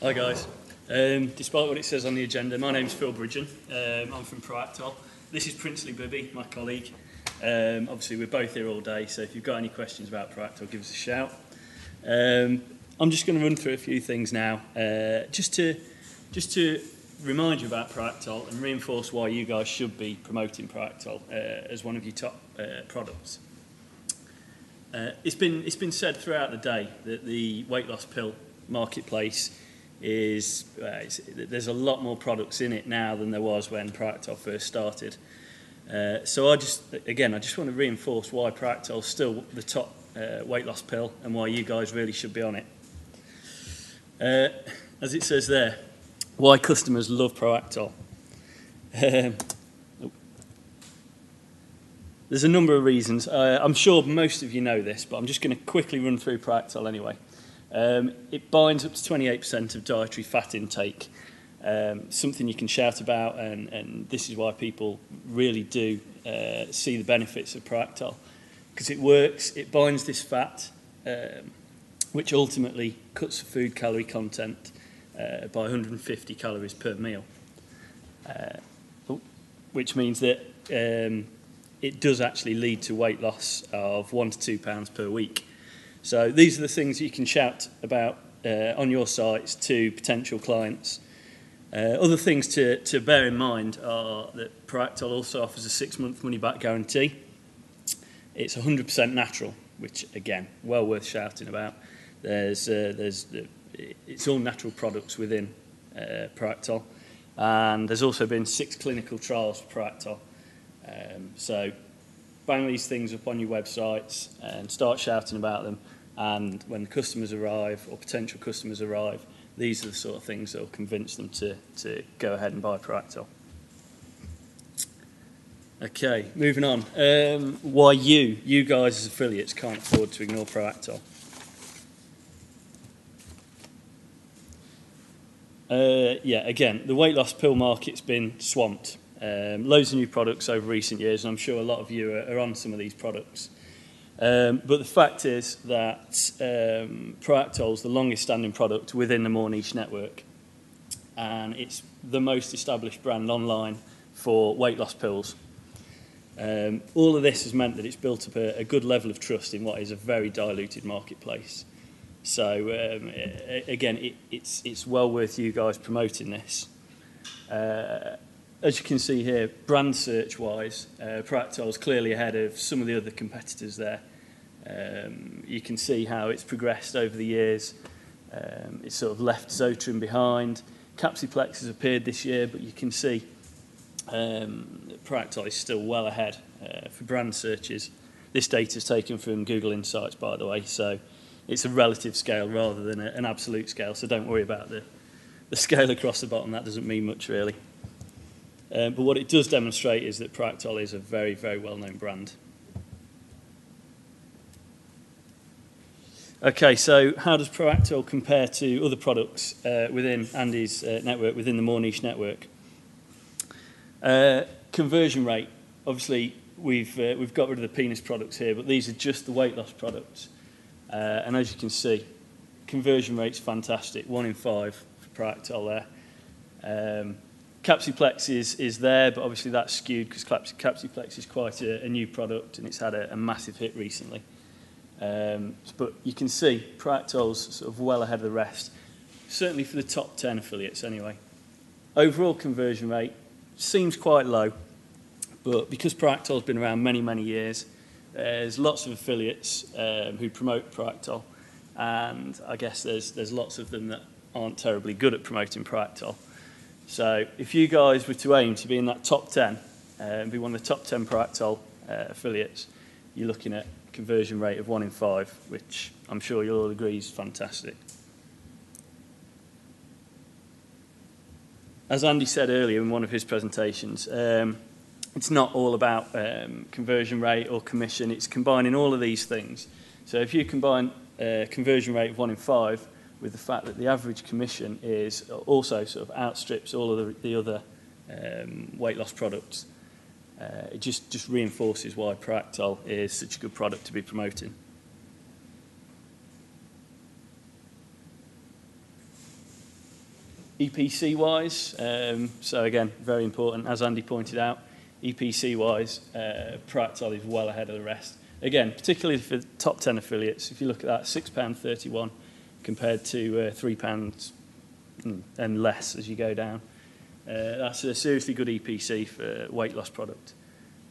Hi guys. Despite what it says on the agenda, my name's Phil Bridgen. I'm from Proactol. This is Princely Bibby, my colleague. Obviously we're both here all day, so if you've got any questions about Proactol, give us a shout. I'm just going to run through a few things now, just to remind you about Proactol and reinforce why you guys should be promoting Proactol as one of your top products. It's been said throughout the day that the weight loss pill marketplace is there's a lot more products in it now than there was when Proactol first started. So I just want to reinforce why Proactol is still the top weight loss pill and why you guys really should be on it. As it says there, why customers love Proactol. There's a number of reasons. I'm sure most of you know this, but I'm just going to quickly run through Proactol anyway. It binds up to 28% of dietary fat intake, something you can shout about, and this is why people really do see the benefits of Proactol, because it works. It binds this fat, which ultimately cuts the food calorie content by 150 calories per meal, which means that it does actually lead to weight loss of 1 to 2 pounds per week. So these are the things you can shout about on your sites to potential clients. Other things to bear in mind are that Proactol also offers a 6-month money-back guarantee. It's 100% natural, which again, well worth shouting about. It's all natural products within Proactol, and there's also been 6 clinical trials for Proactol. So bang these things up on your websites and start shouting about them, and when the customers arrive or potential customers arrive, these are the sort of things that will convince them to go ahead and buy Proactol. Okay, moving on. Why you guys as affiliates can't afford to ignore Proactol. Again, the weight loss pill market's been swamped. Loads of new products over recent years, and I'm sure a lot of you are on some of these products. But the fact is that Proactol is the longest standing product within the More Niche network, and it's the most established brand online for weight loss pills. All of this has meant that it's built up a good level of trust in what is a very diluted marketplace. So again, it's well worth you guys promoting this. As you can see here, brand search wise, Proactol is clearly ahead of some of the other competitors there. You can see how it's progressed over the years. It's sort of left Zotrin behind. Capsiplex has appeared this year, but you can see Proactol is still well ahead for brand searches. This data is taken from Google Insights, by the way, so it's a relative scale rather than an absolute scale, so don't worry about the scale across the bottom. That doesn't mean much, really. But what it does demonstrate is that Proactol is a very, very well-known brand. Okay, so how does Proactol compare to other products within Andy's network, within the More Niche network? Conversion rate. Obviously, we've got rid of the penis products here, but these are just the weight loss products. And as you can see, conversion rate's fantastic, 1 in 5 for Proactol there. Capsiplex is there, but obviously that's skewed because Capsiplex is quite a new product and it's had a massive hit recently. But you can see Proactol's sort of well ahead of the rest, certainly for the top 10 affiliates anyway. Overall conversion rate seems quite low, but because Proactol's been around many, many years, there's lots of affiliates who promote Proactol, and I guess there's lots of them that aren't terribly good at promoting Proactol. So if you guys were to aim to be in that top 10, and be one of the top 10 Proactol affiliates, you're looking at a conversion rate of 1 in 5, which I'm sure you'll all agree is fantastic. As Andy said earlier in one of his presentations, it's not all about conversion rate or commission, it's combining all of these things. So if you combine a conversion rate of 1 in 5 with the fact that the average commission is also sort of outstrips all of the other weight loss products, it just reinforces why Proactol is such a good product to be promoting. EPC-wise, so again, very important, as Andy pointed out, EPC-wise, Proactol is well ahead of the rest. Again, particularly for the top 10 affiliates, if you look at that, £6.31 compared to £3 and less as you go down. That's a seriously good EPC for a weight loss product.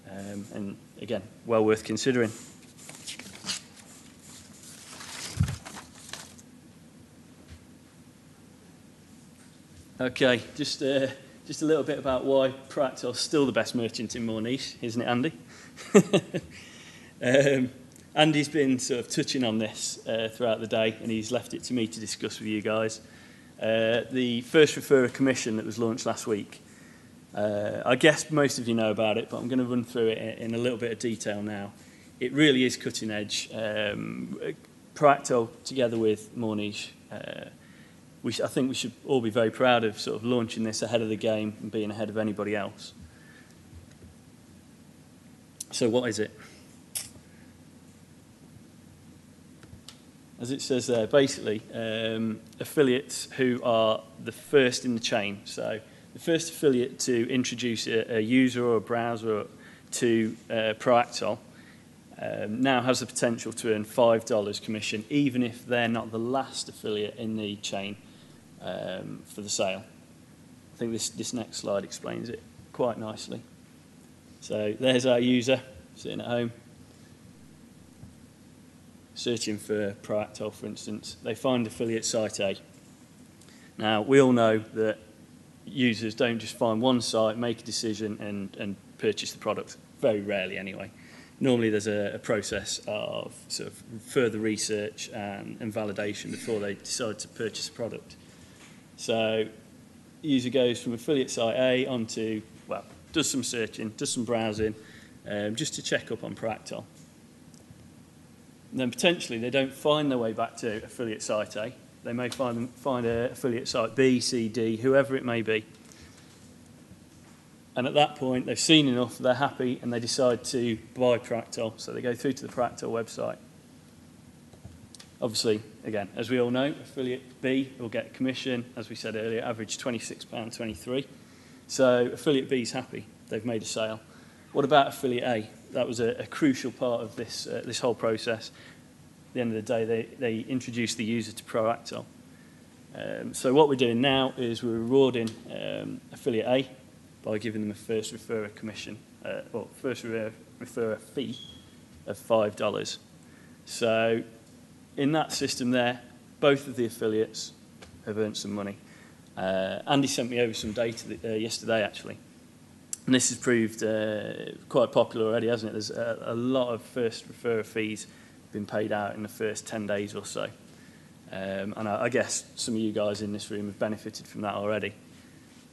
And again, well worth considering. Okay, just a little bit about why Proactol is still the best merchant in more niche, isn't it, Andy? Andy's been sort of touching on this throughout the day, and he's left it to me to discuss with you guys. The first referrer commission that was launched last week. I guess most of you know about it, but I'm going to run through it in a little bit of detail now. It really is cutting edge. Proactol, together with more niche, I think we should all be very proud of sort of launching this ahead of the game and being ahead of anybody else. So what is it? As it says there, basically, affiliates who are the first in the chain. So the first affiliate to introduce a user or a browser to Proactol now has the potential to earn $5 commission, even if they're not the last affiliate in the chain for the sale. I think this next slide explains it quite nicely. So there's our user sitting at home, searching for Proactol, for instance. They find affiliate site A. Now, we all know that users don't just find one site, make a decision and purchase the product, very rarely anyway. Normally there's a process of sort of further research and validation before they decide to purchase a product. So the user goes from affiliate site A onto, well, does some searching, does some browsing, just to check up on Proactol. And then potentially they don't find their way back to affiliate site A. They may find affiliate site B, C, D, whoever it may be. And at that point, they've seen enough, they're happy, and they decide to buy Proactol. So they go through to the Proactol website. Obviously, again, as we all know, affiliate B will get commission, as we said earlier, average £26.23. So affiliate B is happy, they've made a sale. What about affiliate A? That was a crucial part of this whole process. At the end of the day, they introduced the user to Proactol. So what we're doing now is we're rewarding affiliate A by giving them a first referrer commission, or first referrer fee of $5. So in that system there, both of the affiliates have earned some money. Andy sent me over some data yesterday, actually. And this has proved quite popular already, hasn't it? There's a lot of first referrer fees been paid out in the first 10 days or so. And I guess some of you guys in this room have benefited from that already.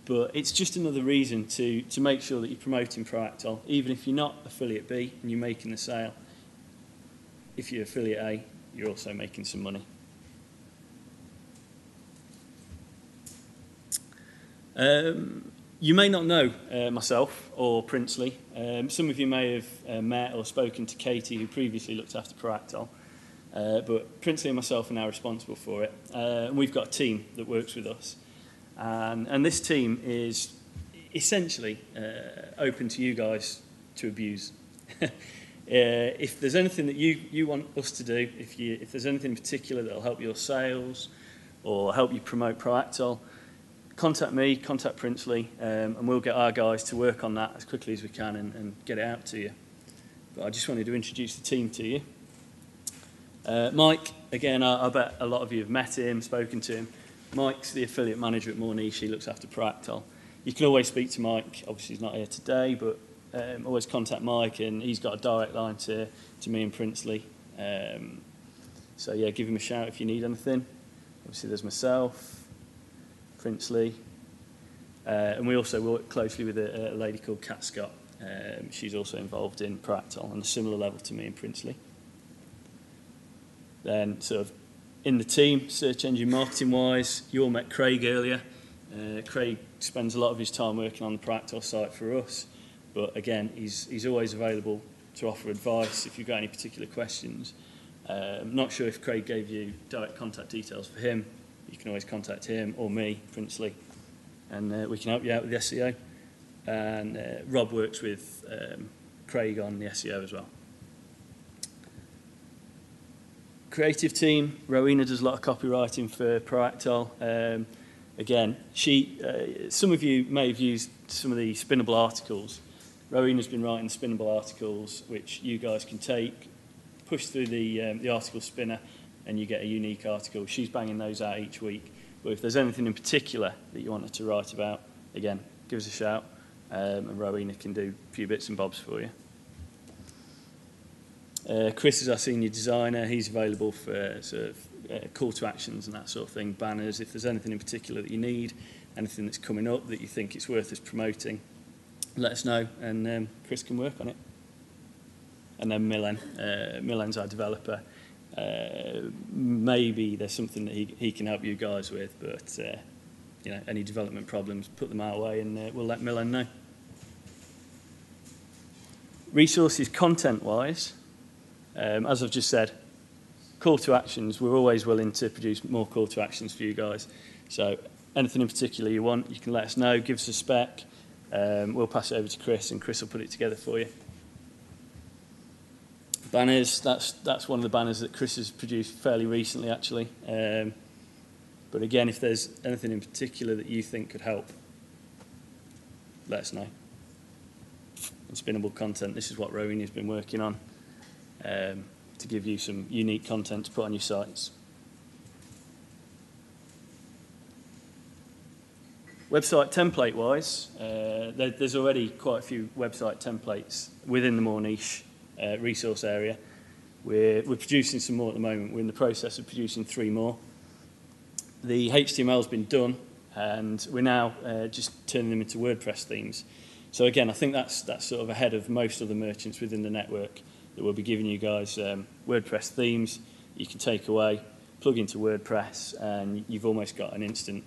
But it's just another reason to make sure that you're promoting Proactol, even if you're not affiliate B and you're making the sale. If you're affiliate A, you're also making some money. You may not know myself or Princely. Some of you may have met or spoken to Katie, who previously looked after Proactol. But Princely and myself are now responsible for it. And we've got a team that works with us. And this team is essentially open to you guys to abuse. If there's anything that you want us to do, if there's anything in particular that will help your sales or help you promote Proactol, contact me, contact Princely, and we'll get our guys to work on that as quickly as we can and get it out to you. But I just wanted to introduce the team to you. Mike, again, I bet a lot of you have met him, spoken to him. Mike's the affiliate manager at More Niche. He looks after Proactol. You can always speak to Mike. Obviously, he's not here today, but always contact Mike, and he's got a direct line to me and Princely. So, yeah, give him a shout if you need anything. Obviously, there's myself, Princely, and we also work closely with a lady called Kat Scott. She's also involved in Proactol on a similar level to me and Princely. Then, sort of, in the team, search engine marketing-wise, you all met Craig earlier. Craig spends a lot of his time working on the Proactol site for us, but again, he's always available to offer advice if you've got any particular questions. I'm not sure if Craig gave you direct contact details for him. you can always contact him or me, Princely, and we can help you out with the SEO. And Rob works with Craig on the SEO as well. Creative team, Rowena does a lot of copywriting for Proactol. Again, some of you may have used some of the spinnable articles. Rowena's been writing spinnable articles, which you guys can take, push through the article spinner, and you get a unique article. She's banging those out each week. But if there's anything in particular that you want her to write about, again, give us a shout, and Rowena can do a few bits and bobs for you. Chris is our senior designer. He's available for sort of call to actions and that sort of thing, banners. If there's anything in particular that you need, anything that's coming up that you think it's worth us promoting, let us know, and Chris can work on it. And then Milen's our developer. Maybe there's something that he can help you guys with, but you know, any development problems, put them our way, and we'll let Milen know. Resources content-wise, as I've just said, call to actions, we're always willing to produce more call to actions for you guys. So anything in particular you want, you can let us know, give us a spec, we'll pass it over to Chris, and Chris will put it together for you. Banners, that's one of the banners that Chris has produced fairly recently, actually. But again, if there's anything in particular that you think could help, let us know. And spinnable content, this is what Rowena's been working on, to give you some unique content to put on your sites. Website template wise, there's already quite a few website templates within the more niche resource area. We're producing some more at the moment. We're in the process of producing 3 more. The HTML's been done, and we're now just turning them into WordPress themes. So again, I think that's sort of ahead of most other merchants within the network, that we'll be giving you guys WordPress themes you can take away, plug into WordPress, and you've almost got an instant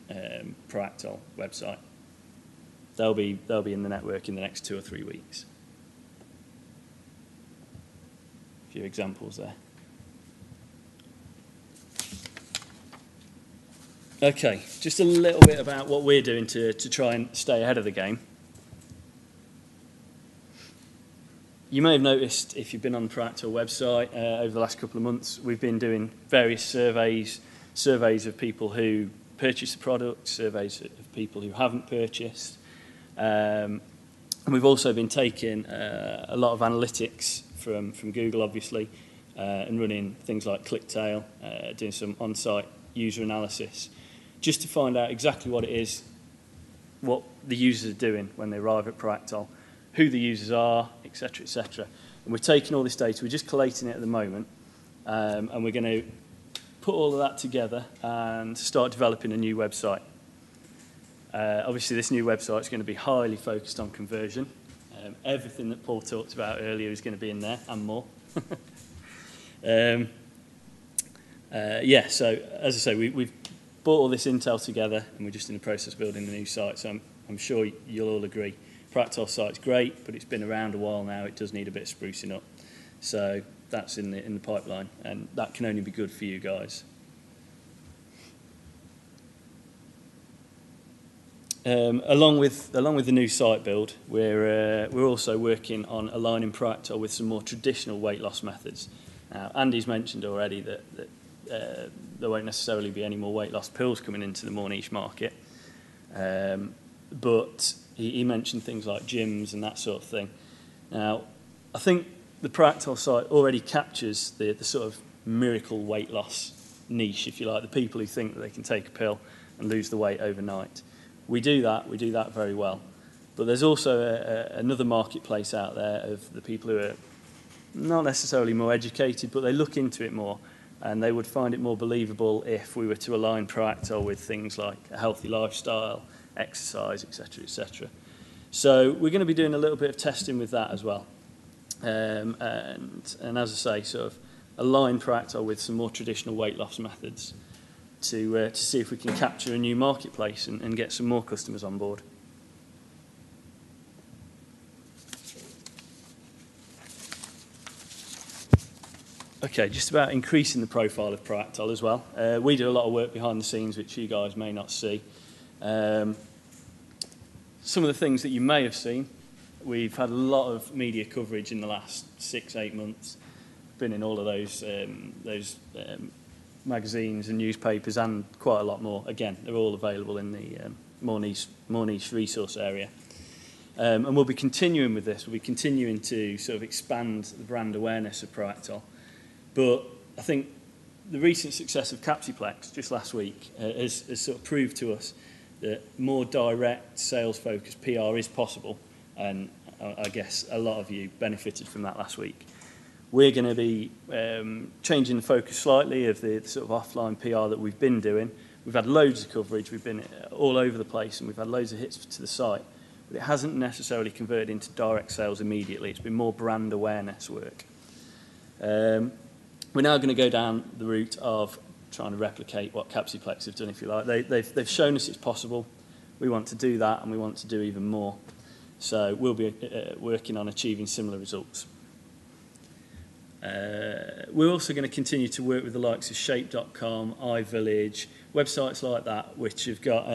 Proactol website. They'll be in the network in the next 2 or 3 weeks. A few examples there. Okay, just a little bit about what we're doing to try and stay ahead of the game. You may have noticed, if you've been on the Proactol website over the last couple of months, we've been doing various surveys of people who purchase the product, surveys of people who haven't purchased. And we've also been taking a lot of analytics from Google, obviously, and running things like ClickTail, doing some on-site user analysis, just to find out exactly what it is, what the users are doing when they arrive at Proactol, who the users are, etc., etc. And we're taking all this data, we're just collating it at the moment, and we're going to put all of that together and start developing a new website. Obviously, this new website is going to be highly focused on conversion. Everything that Paul talked about earlier is going to be in there, and more. Yeah, so as I say, we've brought all this intel together, and we're just in the process of building the new site, so I'm sure you'll all agree. Proactol site's great, but it's been around a while now. It does need a bit of sprucing up. So that's in the pipeline, and that can only be good for you guys. Along with the new site build, we're also working on aligning Proactol with some more traditional weight loss methods. Now, Andy's mentioned already that there won't necessarily be any more weight loss pills coming into the more niche market, but he mentioned things like gyms and that sort of thing. Now, I think the Proactol site already captures the sort of miracle weight loss niche, if you like, the people who think that they can take a pill and lose the weight overnight. We do that very well. But there's also another marketplace out there of the people who are not necessarily more educated, but they look into it more, and they would find it more believable if we were to align Proactol with things like a healthy lifestyle, exercise, etc., etc. So we're going to be doing a little bit of testing with that as well. And as I say, sort of align Proactol with some more traditional weight loss methods to see if we can capture a new marketplace and get some more customers on board. Okay, just about increasing the profile of Proactol as well. We do a lot of work behind the scenes which you guys may not see. Some of the things that you may have seen, we've had a lot of media coverage in the last 6-8 months. Been in all of those magazines and newspapers and quite a lot more. Again, they're all available in the more niche resource area. And we'll be continuing with this. We'll be continuing to sort of expand the brand awareness of Proactol. But I think the recent success of Capsiplex just last week has sort of proved to us that more direct sales-focused PR is possible, and I guess a lot of you benefited from that last week. We're going to be changing the focus slightly of the sort of offline PR that we've been doing. We've had loads of coverage, we've been all over the place, and we've had loads of hits to the site, but it hasn't necessarily converted into direct sales immediately. It's been more brand awareness work. We're now going to go down the route of trying to replicate what Capsiplex have done, if you like. They've shown us it's possible. We want to do that, and we want to do even more. So we'll be working on achieving similar results. We're also going to continue to work with the likes of Shape.com, iVillage, websites like that, which have got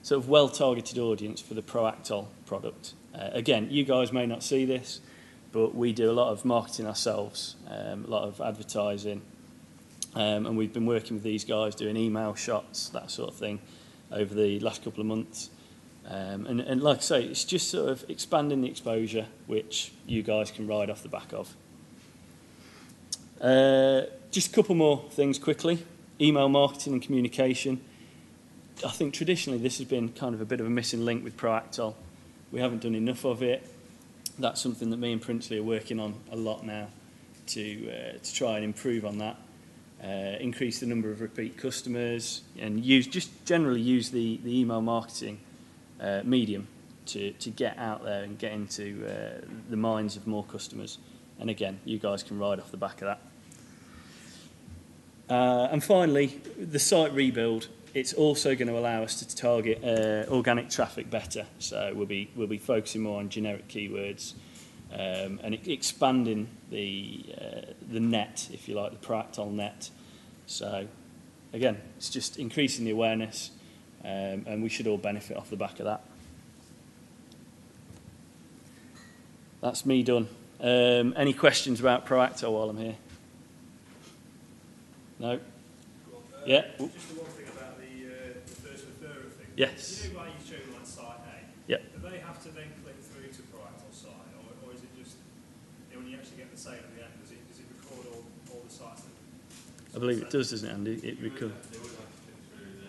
sort of well-targeted audience for the Proactol product. Again, you guys may not see this, but we do a lot of marketing ourselves, a lot of advertising, and we've been working with these guys doing email shots, that sort of thing, over the last couple of months. And like I say, it's just sort of expanding the exposure, which you guys can ride off the back of. Just a couple more things quickly. Email marketing and communication. I think traditionally this has been kind of a bit of a missing link with Proactol. We haven't done enough of it. That's something that me and Princely are working on a lot now to try and improve on that. Increase the number of repeat customers and just generally use the email marketing medium to get out there and get into the minds of more customers. And again, you guys can ride off the back of that. And finally, the site rebuild. It's also going to allow us to target organic traffic better. So we'll be focusing more on generic keywords and expanding the net, if you like, the Proactol net. So again, it's just increasing the awareness, and we should all benefit off the back of that. That's me done. Any questions about Proactol while I'm here? No? Yeah? Just the one thing about the first referrer thing. Yes. You know, like you showed on site A, Yep. do they have to then click through to Proactol's site, or is it just, when you actually get the sale at the end, does it record all the sites? I believe it does, doesn't it, Andy? It records. They would have to click through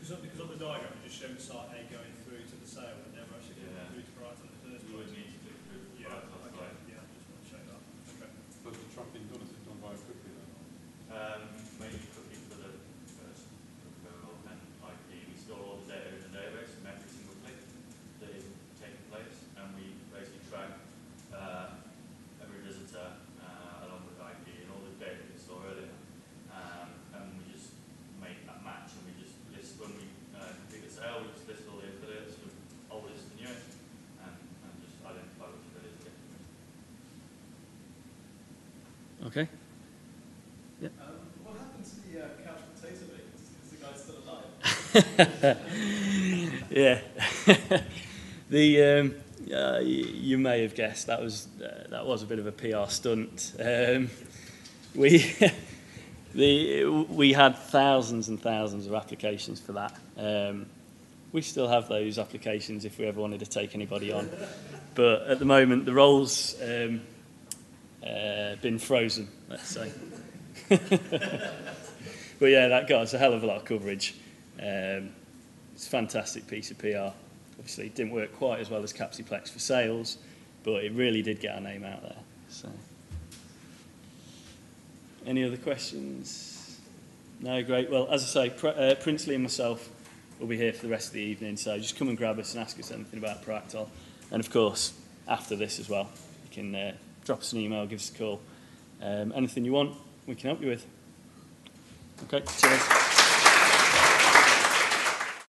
Because on the diagram you just showed site A going through to the sale, but never actually going through to Proactol in the first you would place. need to click through to Proactol's Okay, site. yeah, I just want to show that. Okay. But the trucking done, is it done very quickly then? Mainly cooking for the first referral and IP. We store all the data in the database from every single click that is taking place, and we basically track every visitor along with IP and all the data we saw earlier. And we just make that match, and we just list when we complete the sale, we just list all the affiliates from oldest to newest, and just identify which affiliates are getting them. Okay. What happened to the couch potato bakers? Is the guy still alive? Yeah. You may have guessed that was a bit of a PR stunt. We had thousands and thousands of applications for that. We still have those applications if we ever wanted to take anybody on, but at the moment the role's been frozen, let's say. But yeah, that got us a hell of a lot of coverage. It's a fantastic piece of PR. Obviously, it didn't work quite as well as Capsiplex for sales, but it really did get our name out there. So, any other questions? No, great. Well, as I say, Princely and myself will be here for the rest of the evening, so just come and grab us and ask us anything about Proactol. And of course, after this as well, you can drop us an email, give us a call. Anything you want, we can help you with. Okay, cheers.